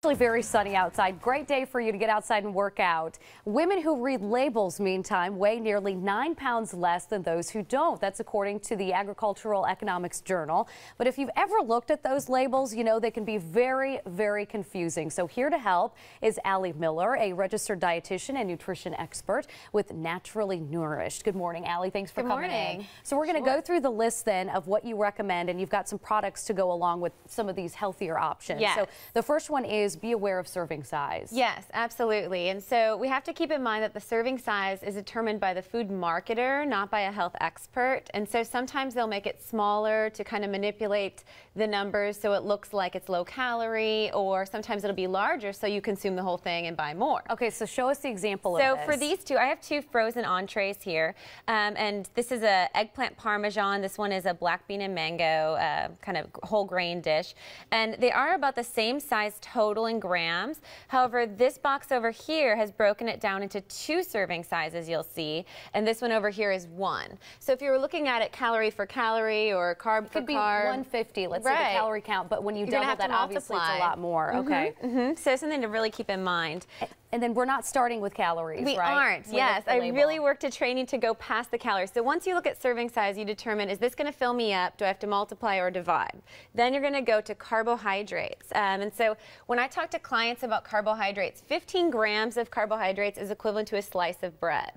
Very sunny outside. Great day for you to get outside and work out. Women who read labels, meantime, weigh nearly 9 pounds less than those who don't. That's according to the Agricultural Economics Journal. But if you've ever looked at those labels, you know they can be very, very confusing. So here to help is Allie Miller, a registered dietitian and nutrition expert with Naturally Nourished. Good morning, Allie. Thanks for coming in. So we're going to go through the list then of what you recommend, and you've got some products to go along with some of these healthier options. Yes. So the first one is be aware of serving size. Yes, absolutely. And so we have to keep in mind that the serving size is determined by the food marketer, not by a health expert. And so sometimes they'll make it smaller to kind of manipulate the numbers so it looks like it's low calorie, or sometimes it'll be larger so you consume the whole thing and buy more. Okay, so show us the example of So this. for these two, I have two frozen entrees here. And this is a eggplant parmesan. This one is a black bean and mango kind of whole grain dish. And they are about the same size total in grams. However, this box over here has broken it down into 2 serving sizes, you'll see, and this one over here is 1. So if you were looking at it calorie for calorie or carb for carb, could be 150, let's say the calorie count, but when you double that, obviously it's a lot more. Okay. So something to really keep in mind. And then we're not starting with calories, We right? aren't, yes. I really worked at training to go past the calories. So once you look at serving size, you determine, is this going to fill me up? Do I have to multiply or divide? Then you're going to go to carbohydrates. And so when I talk to clients about carbohydrates, 15 grams of carbohydrates is equivalent to a slice of bread.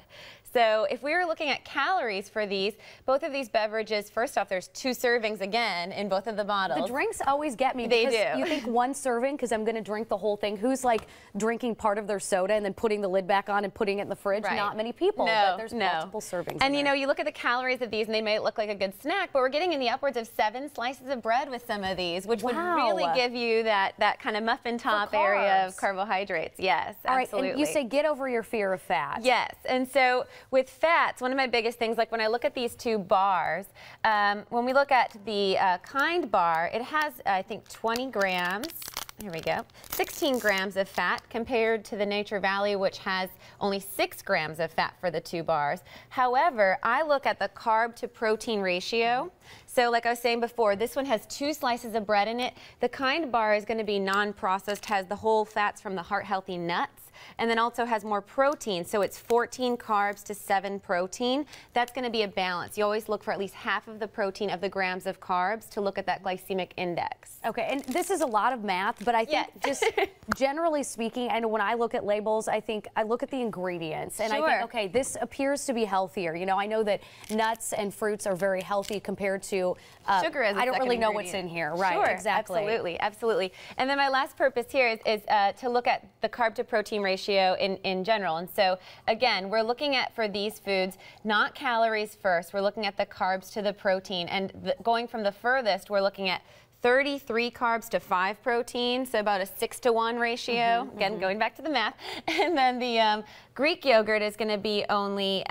So if we were looking at calories for these, both of these beverages, first off, there's 2 servings again in both of the bottles. The drinks always get me. They because do. You think 1 serving because I'm going to drink the whole thing. Who's like drinking part of their soda and then putting the lid back on and putting it in the fridge? Right. Not many people. No, but there's multiple servings. And you know, you look at the calories of these and they may look like a good snack, but we're getting in the upwards of 7 slices of bread with some of these, which would really give you that kind of muffin top area of carbohydrates. Yes, absolutely. All right, and you say get over your fear of fat. Yes, and so with fats, one of my biggest things, like when I look at these 2 bars, when we look at the Kind bar, it has, I think, 20 grams. Here we go. 16 grams of fat compared to the Nature Valley, which has only 6 grams of fat for the 2 bars. However, I look at the carb to protein ratio. So like I was saying before, this one has 2 slices of bread in it. The Kind bar is going to be non-processed, has the whole fats from the heart-healthy nuts, and then also has more protein. So it's 14 carbs to 7 protein. That's going to be a balance. You always look for at least half of the protein of the grams of carbs to look at that glycemic index. Okay, and this is a lot of math, but I think just generally speaking, I know when I look at labels, I look at the ingredients, and I think, okay, this appears to be healthier. You know, I know that nuts and fruits are very healthy compared to sugar. As I don't really know what's in here. Right, exactly. Absolutely, absolutely. And then my last purpose here is to look at the carb to protein ratio in general. And so again, we're looking at, for these foods, not calories first. We're looking at the carbs to the protein, and going from the furthest, we're looking at 33 carbs to 5 protein, so about a 6-to-1 ratio. Again, going back to the math. And then the Greek yogurt is going to be only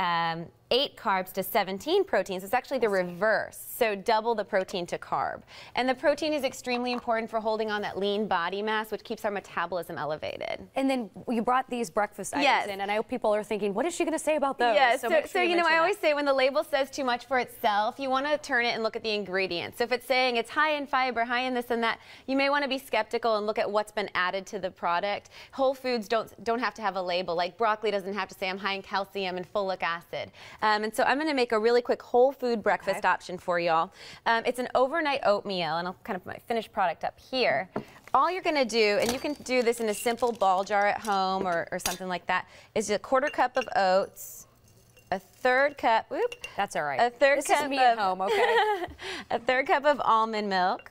8 carbs to 17 proteins. It's actually the reverse, so double the protein to carb. And the protein is extremely important for holding on that lean body mass, which keeps our metabolism elevated. And then you brought these breakfast items in, and I hope people are thinking, what is she going to say about those? Yes, so you know, I always say when the label says too much for itself, you want to turn it and look at the ingredients. So if it's saying it's high in fiber, high in this and that, you may want to be skeptical and look at what's been added to the product. Whole foods don't have to have a label. Like broccoli doesn't have to say I'm high in calcium and folic acid. And so I'm going to make a really quick whole food breakfast option for y'all. It's an overnight oatmeal, and I'll kind of put my finished product up here. All you're going to do, and you can do this in a simple ball jar at home or something like that, is a 1/4 cup of oats, a 1/3 cup, that's all right. A 1/3 this cup is me at home, okay? A 1/3 cup of almond milk.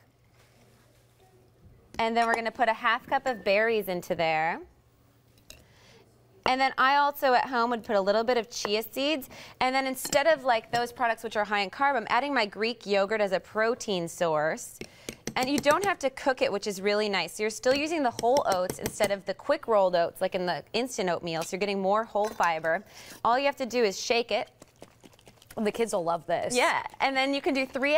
And then we're going to put a 1/2 cup of berries into there. And then I also at home would put a little bit of chia seeds. And then instead of like those products which are high in carb, I'm adding my Greek yogurt as a protein source. And you don't have to cook it, which is really nice. So you're still using the whole oats instead of the quick rolled oats like in the instant oatmeal. So you're getting more whole fiber. All you have to do is shake it. The kids will love this. Yeah, and then you can do 3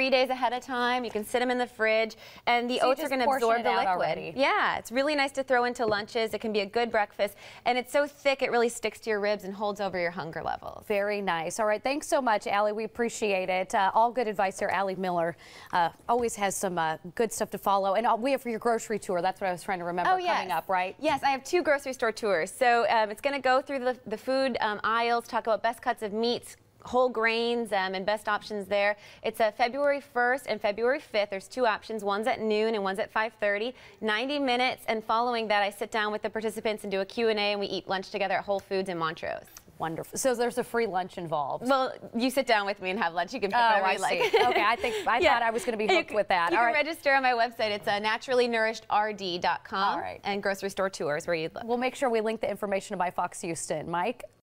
days ahead of time. You can sit them in the fridge, and the oats are going to absorb the liquid. Already. Yeah, it's really nice to throw into lunches. It can be a good breakfast, and it's so thick it really sticks to your ribs and holds over your hunger levels. Very nice. All right, thanks so much, Allie. We appreciate it. All good advice here. Allie Miller always has some good stuff to follow, and we have for your grocery tour. That's what I was trying to remember coming up, right? Yes, I have 2 grocery store tours. So it's going to go through the food aisles, talk about best cuts of meats, whole grains, and best options there. It's February 1st and February 5th. There's 2 options. One's at noon and one's at 5:30. 90 minutes, and following that, I sit down with the participants and do a Q&A, and we eat lunch together at Whole Foods in Montrose. Wonderful. So there's a free lunch involved. Well, you sit down with me and have lunch. You can pick whatever you like. Okay, I thought I was going to be hooked with that. You can register on my website. It's naturallynourished.rd.com. All right. And grocery store tours where you'd look. We'll make sure we link the information to My Fox Houston. Mike?